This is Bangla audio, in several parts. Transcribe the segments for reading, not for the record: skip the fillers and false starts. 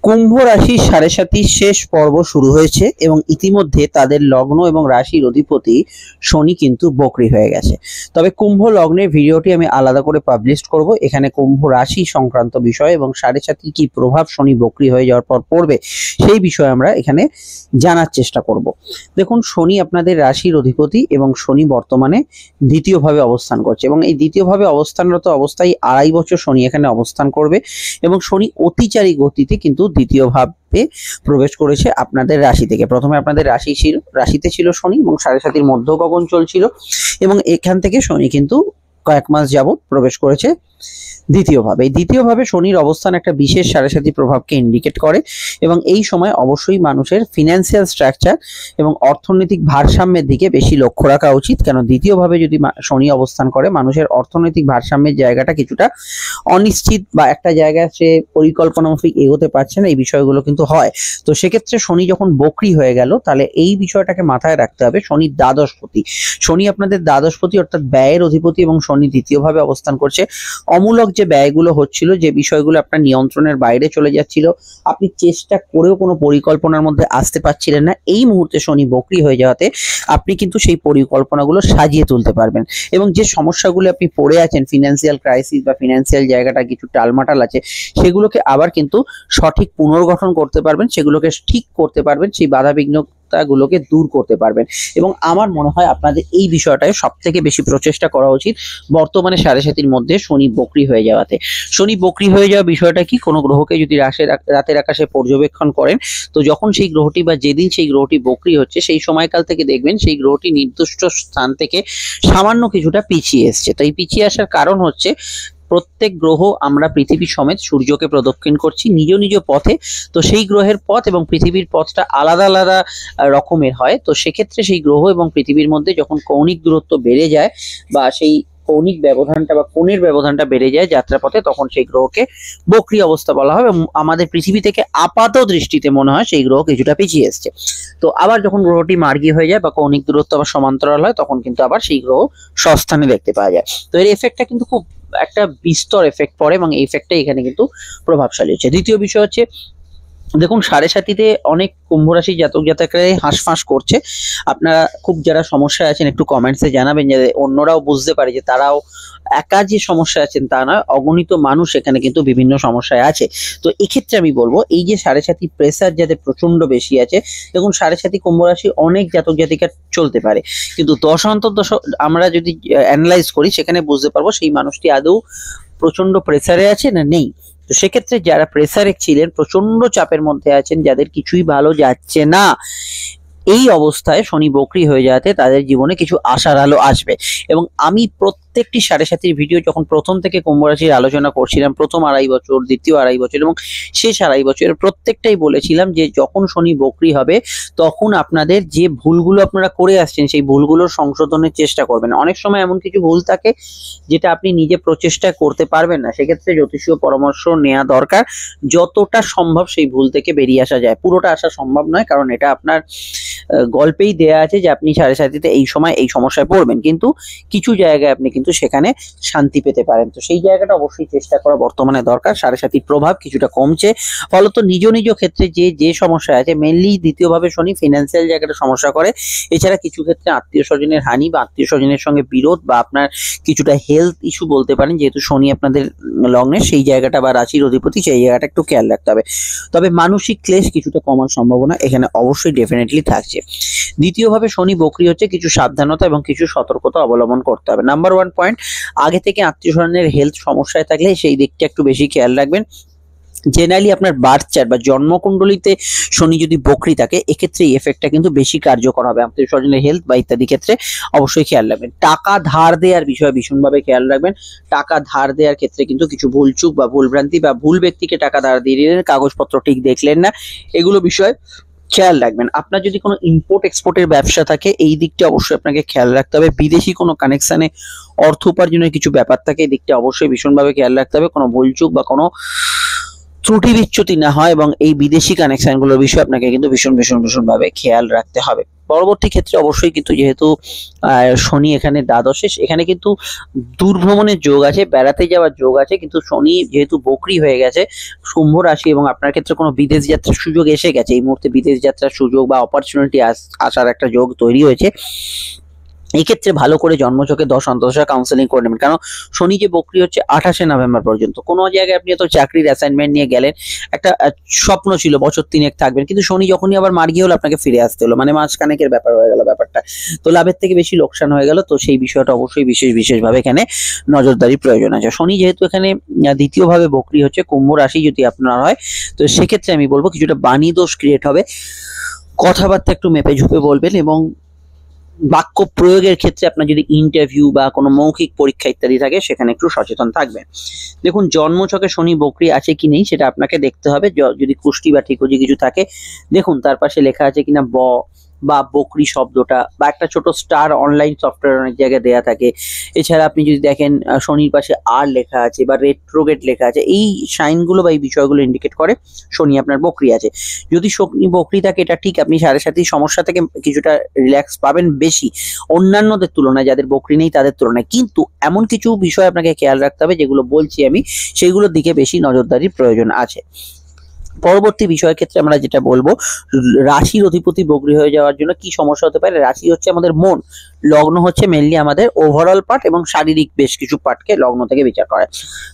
কুম্ভ রাশির সাড়ে সাতির শেষ পর্ব শুরু হয়েছে এবং ইতিমধ্যে তাদের লগ্ন এবং রাশির অধিপতি শনি কিন্তু বকরি হয়ে গেছে। তবে কুম্ভ লগ্নের ভিডিওটি আমি আলাদা করে পাবলিশ করব। এখানে কুম্ভ রাশি সংক্রান্ত বিষয় এবং সাড়ে সাতির কি প্রভাব শনি বকরি হয়ে যাওয়ার পর পড়বে সেই বিষয়ে আমরা এখানে জানার চেষ্টা করব। দেখুন, শনি আপনাদের রাশির অধিপতি এবং শনি বর্তমানে দ্বিতীয়ভাবে অবস্থান করছে এবং এই দ্বিতীয়ভাবে অবস্থানরত অবস্থায় 2.5 বছর শনি এখানে অবস্থান করবে এবং শনি অতিচারী গতিতে কিন্তু দ্বিতীয় ভাবে প্রবেশ করেছে আপনাদের রাশি থেকে। প্রথমে আপনাদের রাশিতে ছিল শনি এবং সাড়ে সাতির মধ্য গগন চলছিল এবং এখান থেকে শনি কিন্তু কয়েক মাস যাবত প্রবেশ করেছে দ্বিতীয়ভাবে। এই দ্বিতীয়ভাবে শনির অবস্থান একটা বিশেষ সাড়ে সাতি প্রভাবকে ইন্ডিকেট করে এবং এই সময় অবশ্যই মানুষের ফিনান্সিয়াল স্ট্রাকচার এবং অর্থনৈতিক ভারসাম্যের দিকে বেশি লক্ষ্য রাখা উচিত। কেন দ্বিতীয়ভাবে যদি শনি অবস্থান করে মানুষের অর্থনৈতিক ভারসাম্যের জায়গাটা কিছুটা অনিশ্চিত বা একটা জায়গায় সে পরিকল্পনা মাফিক এগোতে পারছে না, এই বিষয়গুলো কিন্তু হয়। তো সেক্ষেত্রে শনি যখন বকরি হয়ে গেল তাহলে এই বিষয়টাকে মাথায় রাখতে হবে। শনির দ্বাদশপতি, শনি আপনাদের দ্বাদশপতি অর্থাৎ ব্যয়ের অধিপতি এবং শনি দ্বিতীয়ভাবে অবস্থান করছে। অমূলক যে ব্যয়গুলো হচ্ছিল, যে বিষয়গুলো আপনার নিয়ন্ত্রণের বাইরে চলে যাচ্ছিল, আপনি চেষ্টা করেও কোনো পরিকল্পনার মধ্যে আসতে পারছিলেন না, এই মুহূর্তে শনি বকরি হয়ে যাওয়াতে আপনি কিন্তু সেই পরিকল্পনাগুলো সাজিয়ে তুলতে পারবেন এবং যে সমস্যাগুলো আপনি পড়ে আছেন, ফিনান্সিয়াল ক্রাইসিস বা ফিনান্সিয়াল জায়গাটা কিছু টালমাটাল আছে, সেগুলোকে আবার কিন্তু সঠিক পুনর্গঠন করতে পারবেন, সেগুলোকে ঠিক করতে পারবেন, সেই বাধাবিঘ্ন গুলোকে দূর করতে পারবেন। এবং আমার মনে হয় আপনাদের এই বিষয়টায় সব থেকে বেশি প্রচেষ্টা করা উচিত বর্তমানে সাড়ে সাতির মধ্যে শনি বকরি হয়ে যাওয়াতে। শনি বকরি হয়ে যাওয়া বিষয়টা কি, কোনো গ্রহকে যদি রাতের আকাশে পর্যবেক্ষণ করেন, তো যখন সেই গ্রহটি বা যেদিন সেই গ্রহটি বকরি হচ্ছে সেই সময়কাল থেকে দেখবেন সেই গ্রহটি নির্দিষ্ট স্থান থেকে সামান্য কিছুটা পিছিয়ে এসছে। তো এই পিছিয়ে আসার কারণ হচ্ছে প্রত্যেক গ্রহ আমরা পৃথিবী সমেত সূর্যকে প্রদক্ষিণ করছি নিজ নিজ পথে। তো সেই গ্রহের পথ এবং পৃথিবীর পথটা আলাদা আলাদা রকমের হয়। তো সেক্ষেত্রে সেই গ্রহ এবং পৃথিবীর মধ্যে যখন কৌণিক দূরত্ব বেড়ে যায় বা সেই কৌণিক ব্যবধানটা বা কোণের ব্যবধানটা বেড়ে যায় যাত্রাপথে, তখন সেই গ্রহকে বকরি অবস্থা বলা হয় এবং আমাদের পৃথিবী থেকে আপাত দৃষ্টিতে মনে হয় সেই গ্রহ কিছুটা পিছিয়ে এসছে। তো আবার যখন গ্রহটি মার্গী হয়ে যায় বা কৌণিক দূরত্ব আবার সমান্তরাল হয়, তখন কিন্তু আবার সেই গ্রহ স্বস্থানে দেখতে পাওয়া যায়। তো এর এফেক্টটা কিন্তু খুব একটা বিস্তর এফেক্ট পড়ে এবং এই এফেক্টটা এখানে কিন্তু প্রভাবশালী হচ্ছে। দ্বিতীয় বিষয় হচ্ছে, দেখুন সাড়ে সাতিতে অনেক কুম্ভ রাশি জাতক জাতকরা হাঁসফাঁস করছে। আপনারা খুব যারা সমস্যায় আছেন একটু কমেন্টসে জানাবেন, যে অন্যরাও বুঝতে পারে যে তারাও একা যে সমস্যায় আছেন তা নয়, অগণিত মানুষ এখানে কিন্তু বিভিন্ন সমস্যায় আছে। তো এক্ষেত্রে আমি বলবো, এই যে সাড়ে সাতি প্রেসার যাদের প্রচন্ড বেশি আছে, দেখুন সাড়ে সাতি কুম্ভ রাশি অনেক জাতক জাতিকা চলতে পারে, কিন্তু দশান্তর দশ আমরা যদি অ্যানালাইজ করি সেখানে বুঝতে পারবো সেই মানুষটি আদৌ প্রচন্ড প্রেসারে আছে না নেই। তো সেক্ষেত্রে যারা প্রেসারে ছিলেন, প্রচন্ড চাপের মধ্যে আছেন, যাদের কিছুই ভালো যাচ্ছে না, এই অবস্থায় শনি বকরি হয়ে যাতে তাদের জীবনে কিছু আশার আলো আসবে। এবং আমি প্রত্যেকটি সাড়ে সাতির ভিডিও যখন প্রথম থেকে কুম্ভ রাশির আলোচনা করছিলাম, প্রথম 2.5 বছর, দ্বিতীয় 2.5 বছর এবং শেষ 2.5 বছরের প্রত্যেকটাই বলেছিলাম যে যখন শনি বকরি হবে তখন আপনাদের যে ভুলগুলো আপনারা করে আসছেন সেই ভুলগুলোর সংশোধনের চেষ্টা করবেন। অনেক সময় এমন কিছু ভুল থাকে যেটা আপনি নিজে প্রচেষ্টা করতে পারবেন না, সেক্ষেত্রে জ্যোতিষীয় পরামর্শ নেওয়া দরকার। যতটা সম্ভব সেই ভুল থেকে বেরিয়ে আসা যায়, পুরোটা আসা সম্ভব নয়, কারণ এটা আপনার গল্পেই দেয়া আছে যে আপনি সাড়ে সাতিতে এই সময় এই সমস্যায় পড়বেন, কিন্তু কিছু জায়গায় আপনি কিন্তু সেখানে শান্তি পেতে পারেন। তো সেই জায়গাটা অবশ্যই চেষ্টা করা বর্তমানে দরকার। সাড়ে সাতির প্রভাব কিছুটা কমছে, ফলত নিজ নিজ ক্ষেত্রে যে সমস্যা আছে, মেনলি দ্বিতীয়ভাবে শনি ফিনান্সিয়াল জায়গাটা সমস্যা করে। এছাড়া কিছু ক্ষেত্রে আত্মীয় স্বজনের হানি বা আত্মীয় স্বজনের সঙ্গে বিরোধ বা আপনার কিছুটা হেলথ ইস্যু বলতে পারেন, যেহেতু শনি আপনাদের লগ্নে সেই জায়গাটা বা রাশির অধিপতি, সেই জায়গাটা একটু খেয়াল রাখতে হবে। তবে মানসিক ক্লেশ কিছুটা কমার সম্ভাবনা এখানে অবশ্যই ডেফিনেটলি থাকছে। দ্বিতীয়ভাবে শনি বকরি হচ্ছে, কিছু সাবধানতা এবং কিছু সতর্কতা অবলম্বন করতে হবে। নাম্বার 1 পয়েন্ট, আগে থেকে আত্মীয় স্বজনের হেলথ সমস্যায় থাকলে সেই দিকটা একটু বেশি খেয়াল রাখবেন। জেনারেলি আপনার বার্থ চার্ট বা জন্মকুণ্ডলিতে শনি যদি বকরি থাকে, এক্ষেত্রে এই এফেক্টটা কিন্তু বেশি কার্যকর হবে। আত্মীয় স্বজনের হেলথ বা ইত্যাদি ক্ষেত্রে অবশ্যই খেয়াল রাখবেন। টাকা ধার দেওয়ার বিষয়ে ভীষণভাবে খেয়াল রাখবেন। টাকা ধার দেওয়ার ক্ষেত্রে কিন্তু কিছু ভুলচুক বা ভুলভ্রান্তি বা ভুল ব্যক্তিকে টাকা ধার দিয়ে দিলেন, কাগজপত্র ঠিক দেখলেন না, এগুলো বিষয় খেয়াল রাখবেন। আপনার যদি কোনো ইম্পোর্ট এক্সপোর্টের ব্যবসা থাকে, এই দিকটা অবশ্যই আপনাকে খেয়াল রাখতে হবে। বিদেশি কোনো কানেকশনে অর্থ উপার্জনের কিছু ব্যাপার থাকে, এই দিকটা অবশ্যই ভীষণভাবে খেয়াল রাখতে হবে, কোনো ভুলচুক বা কোনো ত্রুটি বিচ্যুতি না হয় এবং এই বিদেশি কানেকশনগুলোর বিষয়ে আপনাকে কিন্তু ভীষণভাবে খেয়াল রাখতে হবে। পরবর্তী ক্ষেত্রে অবশ্যই কিন্তু যেহেতু শনি এখানে দ্বাদশে, এখানে কিন্তু দূরভ্রমণের যোগ আছে, বেড়াতে যাওয়ার যোগ আছে, কিন্তু শনি যেহেতু বকরি হয়ে গেছে কুম্ভ রাশি এবং আপনার ক্ষেত্রে কোনো বিদেশ যাত্রার সুযোগ এসে গেছে, এই মুহূর্তে বিদেশ যাত্রার সুযোগ বা অপরচুনিটি আসার একটা যোগ তৈরি হয়েছে। এই ক্ষেত্রে ভালো করে জন্মছকে 10 অন্তর্দশা কাউন্সেলিং করে নেবেন, কারণ শনি যে বকরি হচ্ছে 28শে নভেম্বর পর্যন্ত। কোনো জায়গায় আপনি তো চাকরির অ্যাসাইনমেন্ট নিয়ে গেলেন, একটা স্বপ্ন ছিল বছর 3 থাকবেন, কিন্তু শনি যখনই আবার মার্গী হলো আপনাকে ফিরে আসতে হলো, মানে মাসখানেকের ব্যাপার হয়ে গেল ব্যাপারটা, তো লাভের থেকে বেশি লোকসান হয়ে গেল। তো সেই বিষয়টা অবশ্যই বিশেষভাবে এখানে নজরদারি প্রয়োজন আছে। শনি যেহেতু এখানে দ্বিতীয়ভাবে বকরি হচ্ছে, কুম্ভ রাশি যদি আপনার হয়, তো সেক্ষেত্রে আমি বলবো কিছুটা বাণী দোষ ক্রিয়েট হবে, কথাবার্তা একটু মেপে ঝুপে বলবেন, এবং বাক্য প্রয়োগের ক্ষেত্রে আপনার যদি ইন্টারভিউ বা কোনো মৌখিক পরীক্ষা ইত্যাদি থাকে সেখানে একটু সচেতন থাকবেন। দেখুন জন্মছকে শনি বকরি আছে কি নেই সেটা আপনাকে দেখতে হবে। যদি কুষ্টি বা ঠিকুজি কিছু থাকে দেখুন তার পাশে লেখা আছে কিনা বা বকরি শব্দটা, বা একটা ছোট স্টার অনলাইন সফটওয়্যার অনেক জায়গায় দেয়া থাকে। এছাড়া আপনি যদি দেখেন শনির পাশে আর লেখা আছে বা রেট্রোগেট লেখা আছে, এই সাইনগুলো বা এই বিষয়গুলো ইন্ডিকেট করে শনি আপনার বকরি আছে। যদি শনি বকরি থাকে এটা ঠিক, আপনি 7.5 সমস্যা থেকে কিছুটা রিল্যাক্স পাবেন বেশি অন্যান্যদের তুলনায়, যাদের বকরি নেই তাদের তুলনায়, কিন্তু এমন কিছু বিষয় আপনাকে খেয়াল রাখতে হবে যেগুলো বলছি আমি, সেইগুলোর দিকে বেশি নজরদারির প্রয়োজন আছে। পরবর্তী বিষয়ের ক্ষেত্রে আমরা যেটা বলবো, রাশির অধিপতি বকরি হয়ে যাওয়ার জন্য কি সমস্যা হতে পারে। রাশি হচ্ছে আমাদের মন, লগ্ন হচ্ছে মেনলি আমাদের ওভারঅল পার্ট এবং শারীরিক বেশ কিছু পার্টকে লগ্ন থেকে বিচার করে।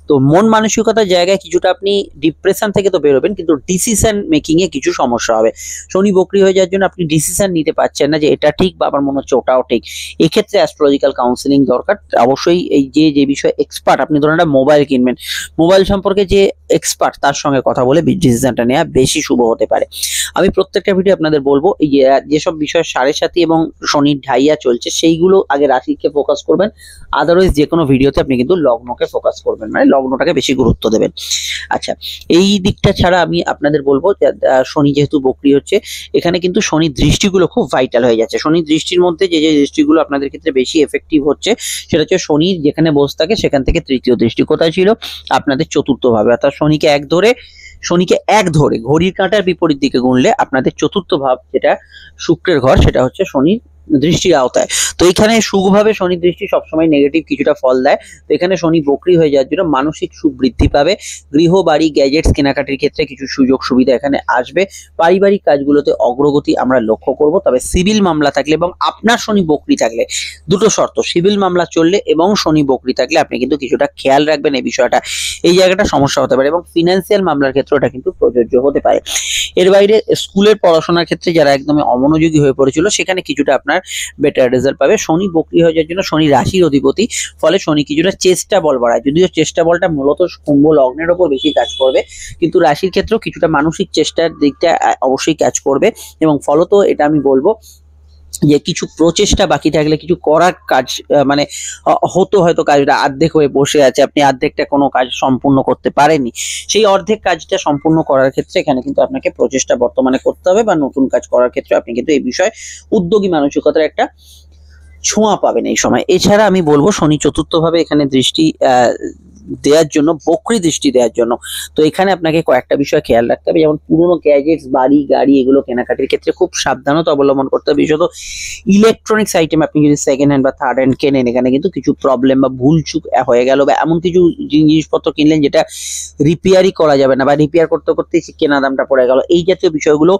তো মন মানসিকতার জায়গায় কিছুটা আপনি ডিপ্রেশন থেকে তো বেরোবেন, কিন্তু ডিসিশন মেকিং এ কিছু সমস্যা হবে। শনি বকরি হয়ে যাওয়ার জন্য আপনি ডিসিশন নিতে পারছেন না যে এটা ঠিক বা আমার মনে হচ্ছে ওটাও ঠিক। এক্ষেত্রে অ্যাস্ট্রোলজিক্যাল কাউন্সিলিং দরকার। অবশ্যই এই যে বিষয়ে এক্সপার্ট, আপনি ধরুন একটা মোবাইল কিনবেন, মোবাইল সম্পর্কে যে এক্সপার্ট তার সঙ্গে কথা বলে ডিসিশনটা নেওয়া বেশি শুভ হতে পারে। আমি প্রত্যেকটা ভিডিও আপনাদের বলবো এই যেসব বিষয় 7.5 এবং শনির ঢাইয়া চলছে সেইগুলো আগে রাশিকে ফোকাস করবেন, আদারওয়াইজ যে কোনো ভিডিওতে আপনি কিন্তু লগ্নকে ফোকাস করবেন, মানে লগ্নটাকে বেশি গুরুত্ব দেবেন। আচ্ছা, এই দিকটা ছাড়া আমি আপনাদের বলবো শনি যেহেতু বকরি হচ্ছে, এখানে কিন্তু শনির দৃষ্টিগুলো খুব ভাইটাল হয়ে যাচ্ছে। শনির দৃষ্টির মধ্যে যে দৃষ্টিগুলো আপনাদের ক্ষেত্রে বেশি এফেক্টিভ হচ্ছে সেটা হচ্ছে শনির যেখানে বসে থাকে সেখান থেকে তৃতীয় দৃষ্টি কোথায় ছিল, আপনাদের চতুর্থ ভাবে, অর্থাৎ শনিকে এক ধরে ঘড়ির কাঁটার বিপরীত দিকে গুনলে আপনাদের চতুর্থ ভাব যেটা শুক্রের ঘর, সেটা হচ্ছে শনির দৃষ্টির আওতায়। তো এখানে সুখভাবে শনির দৃষ্টি সবসময় নেগেটিভ কিছুটা ফল দেয়। তো এখানে শনি বকরি হয়ে যাওয়ার জন্য মানসিক সুখ বৃদ্ধি পাবে, গৃহ বাড়ি গ্যাজেটস কেনাকাটির ক্ষেত্রে কিছু সুযোগ সুবিধা এখানে আসবে, পারিবারিক কাজগুলোতে অগ্রগতি আমরা লক্ষ্য করব। তবে সিভিল মামলা থাকলে এবং আপনার শনি বকরি থাকলে, দুটো শর্ত, সিভিল মামলা চললে এবং শনি বকরি থাকলে আপনি কিন্তু কিছুটা খেয়াল রাখবেন এই বিষয়টা, এই জায়গাটা সমস্যা হতে পারে, এবং ফিনান্সিয়াল মামলার ক্ষেত্রে এটা কিন্তু প্রযোজ্য হতে পারে। এর বাইরে স্কুলের পড়াশোনার ক্ষেত্রে যারা একদমই অমনোযোগী হয়ে পড়েছিল সেখানে কিছুটা আপনার বেটার রেজাল্ট পাবে। শনি বকরি হয়ে যাওয়ার জন্য শনি রাশির অধিপতি, ফলে শনি কিছুটা চেষ্টা বল বাড়ায়, যদিও চেষ্টা বলটা মূলত কুম্ভ লগ্নের ওপর বেশি কাজ করবে, কিন্তু রাশির ক্ষেত্রেও কিছুটা মানসিক চেষ্টার দিকটা অবশ্যই কাজ করবে, এবং ফলত এটা আমি বলবো যে কিছু প্রচেষ্টা বাকি থাকলে কিছু করার কাজ মানে হয়তো কাজটা অর্ধেক হয়ে বসে আছে, আপনি অর্ধেকটা কোনো কাজ সম্পূর্ণ করতে পারেননি, সেই অর্ধেক কাজটা সম্পূর্ণ করার ক্ষেত্রে এখানে কিন্তু আপনাকে প্রচেষ্টা বর্তমানে করতে হবে, বা নতুন কাজ করার ক্ষেত্রে আপনি কিন্তু এই বিষয়ে উদ্যোগী মানসিকতার একটা ছোঁয়া পাবেন এই সময়। এছাড়া আমি বলবো শনি চতুর্থ ভাবে এখানে দৃষ্টি দেওয়ার জন্য, বকরি দৃষ্টি দেওয়ার জন্য, তো এখানে আপনাকে কয়েকটা বিষয় খেয়াল রাখতে হবে, যেমন পুরোনো গ্যাজেটস বাড়ি গাড়ি এগুলো কেনাকাটির ক্ষেত্রে খুপ সাবধানতা অবলম্বন করতে হবে। বিশেষত ইলেকট্রনিক্স আইটেম আপনি যদি সেকেন্ড হ্যান্ড বা থার্ড হ্যান্ড কেনেন, এখানে কিন্তু কিছু প্রবলেম বা ভুলচুক হয়ে গেল, বা এমন কিছু জিনিসপত্র কিনলেন যেটা রিপেয়ারই করা যাবে না, বা রিপেয়ার করতে করতে কেনা দামটা পড়ে গেল, এই জাতীয় বিষয়গুলো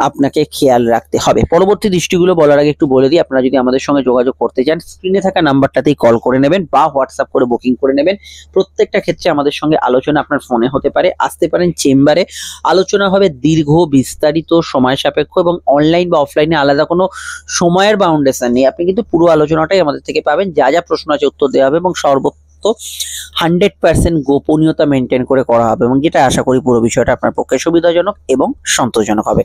আপনাকে খেয়াল রাখতে হবে। পরবর্তী দৃষ্টিগুলো বলার আগে একটু বলে দিই, আপনারা যদি আমাদের সঙ্গে যোগাযোগ করতে চান স্ক্রিনে থাকা নাম্বারটাতেই কল করে নেবেন বা হোয়াটসঅ্যাপ করে বুকিং করে নেবেন। প্রত্যেকটা ক্ষেত্রে আমাদের সঙ্গে আলোচনা আপনার ফোনে হতে পারে, আসতে পারেন চেম্বারে, আলোচনা হবে দীর্ঘ বিস্তারিত সময় সাপেক্ষ, এবং অনলাইন বা অফলাইনে আলাদা কোনো সময়ের বাউন্ডেশন নেই, আপনি কিন্তু পুরো আলোচনাটাই আমাদের থেকে পাবেন, যা প্রশ্ন আছে উত্তর দেওয়া হবে, এবং 100% গোপনীয়তা মেনটেন করে করা হবে, এবং যেটা আশা করি পুরো বিষয়টা আপনার পক্ষে সুবিধাজনক এবং সন্তোষজনক হবে।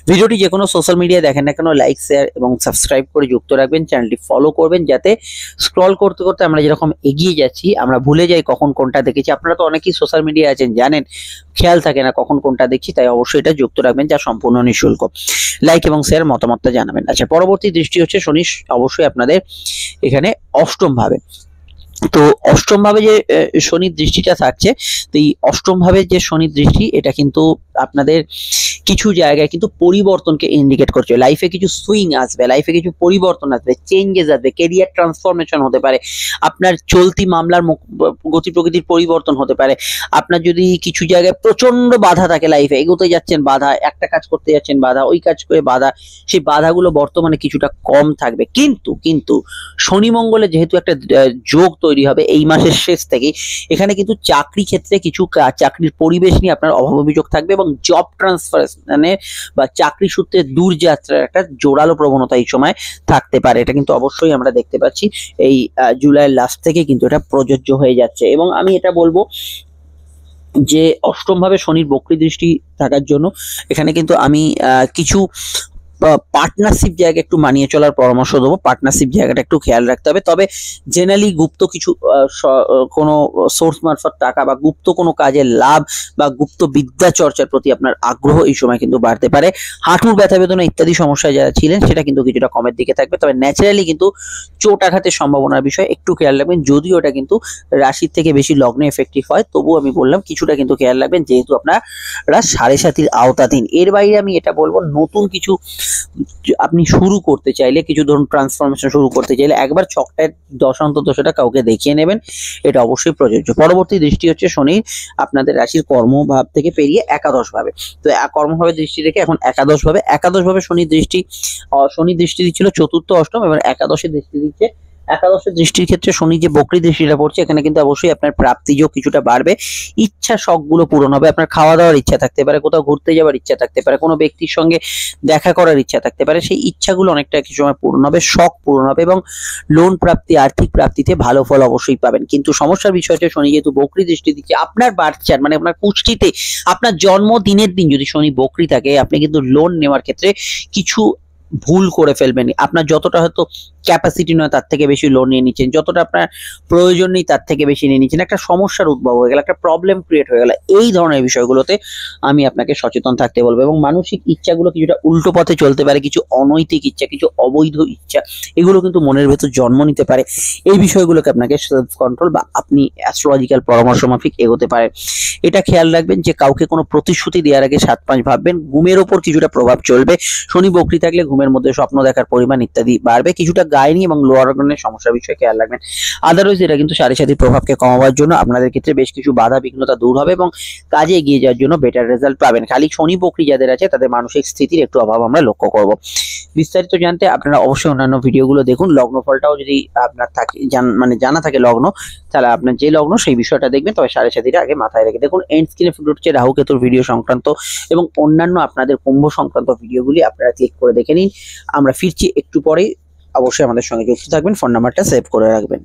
ভিডিওটি যে কোনো সোশ্যাল মিডিয়ায় দেখেন না কেন লাইক শেয়ার এবং সাবস্ক্রাইব করে যুক্ত রাখবেন, চ্যানেলটি ফলো করবেন, যাতে স্ক্রল করতে করতে আমরা যেরকম এগিয়ে যাচ্ছি আমরা ভুলে যাই কখন কোনটা দেখেছি। আপনারা তো অনেকেই সোশ্যাল মিডিয়ায় আছেন, জানেন খেয়াল থাকে না কখন কোনটা দেখছি, তাই অবশ্যই এটা যুক্ত রাখবেন, যা সম্পূর্ণ নিঃশুল্ক। লাইক এবং শেয়ার মতামতটা জানাবেন। আচ্ছা, পরবর্তী দৃষ্টি হচ্ছে শনি অবশ্যই আপনাদের এখানে অষ্টম ভাবে, তো অষ্টম ভাবে যে শনির দৃষ্টিটা থাকছে, তো এই অষ্টম ভাবে যে শনির দৃষ্টি এটা কিন্তু আপনাদের কিছু জায়গায় কিন্তু পরিবর্তনকে ইন্ডিকেট করছে। লাইফে কিছু সুইং আসবে, লাইফে কিছু পরিবর্তন আসবে, চেঞ্জেস আসবে, কেরিয়ার ট্রান্সফরমেশন হতে পারে, আপনার চলতি মামলার গতি প্রকৃতির পরিবর্তন হতে পারে। আপনার যদি কিছু জায়গায় প্রচন্ড বাধা থাকে, লাইফে এগোতে যাচ্ছেন বাধা, একটা কাজ করতে যাচ্ছেন বাধা, ওই কাজ করে বাধা, সেই বাধাগুলো বর্তমানে কিছুটা কম থাকবে। কিন্তু কিন্তু শনি মঙ্গলে যেহেতু একটা যোগ তৈরি হবে এই মাসের শেষ থেকে, এখানে কিন্তু চাকরি ক্ষেত্রে কিছু চাকরির পরিবেশ নিয়ে আপনার অভাব অভিযোগ থাকবে এবং জব ট্রান্সফার মানে বা চাকরি সূত্রে দূরযাত্রার একটা জোরালো প্রবণতা এই সময় থাকতে পারে। এটা কিন্তু অবশ্যই আমরা দেখতে পাচ্ছি এই জুলাইয়ের লাস্ট থেকে কিন্তু এটা প্রযোজ্য হয়ে যাচ্ছে। এবং আমি এটা বলবো যে অষ্টম ভাবে শনির বক্রী দৃষ্টি থাকার জন্য এখানে কিন্তু আমি কিছু পার্টনারশিপ জায়গা একটু মানিয়ে চলার পরামর্শ দেবো। পার্টনারশিপ জায়গাটা একটু খেয়াল রাখতে হবে। তবে জেনারেলি গুপ্ত কিছু কোনো সোর্স মারফত টাকা বা গুপ্ত কোনো কাজের লাভ বা গুপ্ত বিদ্যা চর্চার প্রতি আপনার আগ্রহ এই সময় কিন্তু বাড়তে পারে। হাঁটুর ব্যথা বেদনা ইত্যাদি সমস্যায় যারা ছিলেন সেটা কিন্তু কিছুটা কমের দিকে থাকবে। তবে ন্যাচারালি কিন্তু চোট আঘাতের সম্ভাবনার বিষয় একটু খেয়াল রাখবেন। যদিও এটা কিন্তু রাশির থেকে বেশি লগ্নে এফেক্টিভ হয়, তবুও আমি বললাম কিছুটা কিন্তু খেয়াল রাখবেন, যেহেতু আপনারা 7.5 আওতাধীন। এর বাইরে আমি এটা বলবো, নতুন কিছু আপনি শুরু করতে চাইলে, কিছু ধরুন ট্রান্সফরমেশন শুরু করতে চাইলে একবার ছকটায় দশান্তর দশাটা কাউকে দেখিয়ে নেবেন, এটা অবশ্যই প্রযোজ্য। পরবর্তী দৃষ্টি হচ্ছে শনির আপনাদের রাশির কর্মভাব থেকে পেরিয়ে একাদশ ভাবে। তো কর্মভাবে দৃষ্টি রেখে এখন একাদশ ভাবে শনির দৃষ্টি দিচ্ছিল চতুর্থ অষ্টম, এবার একাদশে দৃষ্টি দিচ্ছে। একাদশের দৃষ্টির ক্ষেত্রে শনি যে বক্রী দৃষ্টিটা পড়ছে, এখানে কিন্তু অবশ্যই আপনার প্রাপ্তিযোগ কিছুটা বাড়বে, ইচ্ছা শখগুলো পূরণ হবে। আপনার খাওয়া দাওয়ার ইচ্ছা থাকতে পারে, কোথাও ঘুরতে যাওয়ার ইচ্ছা থাকতে পারে, কোনো ব্যক্তির সঙ্গে দেখা করার ইচ্ছা থাকতে পারে, সেই ইচ্ছাগুলো অনেকটা কিছু সময় পূরণ হবে, শখ পূরণ হবে এবং লোন প্রাপ্তি, আর্থিক প্রাপ্তিতে ভালো ফল অবশ্যই পাবেন। কিন্তু সমস্যার বিষয় হচ্ছে শনি যেহেতু বক্রী দৃষ্টি দিচ্ছে, আপনার বার্থ চার্ট মানে আপনার কুষ্ঠিতে আপনার জন্মদিনের দিন যদি শনি বক্রী থাকে, আপনি কিন্তু লোন নেওয়ার ক্ষেত্রে কিছু ভুল করে ফেলবেন। আপনার যতটা হয়তো ক্যাপাসিটি নয় তার থেকে বেশি লোন নিয়ে নিচ্ছেন, যতটা আপনার প্রয়োজন নেই তার থেকে বেশি নিয়ে নিচ্ছেন, একটা সমস্যার উদ্ভব হয়ে গেল, একটা প্রবলেম ক্রিয়েট হয়ে গেল। এই ধরনের বিষয়গুলোতে আমি আপনাকে সচেতন থাকতে বলবো। এবং মানসিক ইচ্ছাগুলো কিছুটা উল্টো পথে চলতে পারে, কিছু অনৈতিক ইচ্ছা, কিছু অবৈধ ইচ্ছা, এগুলো কিন্তু মনের ভেতর জন্ম নিতে পারে। এই বিষয়গুলোকে আপনাকে সেলফ কন্ট্রোল বা আপনি অ্যাস্ট্রোলজিক্যাল পরামর্শ মাফিক এগোতে পারেন। এটা খেয়াল রাখবেন যে কাউকে কোনো প্রতিশ্রুতি দেওয়ার আগে 7-5 ভাববেন। ঘুমের ওপর কিছুটা প্রভাব চলবে, শনি বক্রী থাকলে ঘুমের মধ্যে স্বপ্ন দেখার পরিমাণ ইত্যাদি বাড়বে। কিছুটা গাইনি এবং লোয়ার অর্গানের সমস্যার বিষয়ে খেয়াল রাখবেন। আদারওয়াইজ এটা কিন্তু 7.5 প্রভাবকে কমাবার জন্য আপনাদের ক্ষেত্রে বেশ কিছু বাধা বিঘ্নতা দূর হবে এবং কাজে এগিয়ে যাওয়ার জন্য বেটার রেজাল্ট পাবেন। খালি শনি বক্রী যাদের আছে তাদের মানসিক স্থিতির একটু অভাব আমরা লক্ষ্য করব। বিস্তারিত জানতে আপনারা অবশ্যই অন্যান্য ভিডিওগুলো দেখুন। লগ্নফলটাও যদি আপনার থাকে জানা থাকে লগ্ন, তাহলে আপনার যে লগ্ন সেই বিষয়টা দেখবেন। তবে 7.5 আগে মাথায় রেখে দেখুন। এন্ড স্ক্রিনে ফুটে উঠছে রাহু কেতুর ভিডিও সংক্রান্ত এবং অন্যান্য আপনাদের কুম্ভ সংক্রান্ত ভিডিওগুলি আপনারা ক্লিক করে দেখে নিন। আমরা ফিরছি একটু পরেই, অবশ্যই আমাদের সঙ্গে যুক্ত থাকবেন, ফোন নাম্বারটা সেভ করে রাখবেন।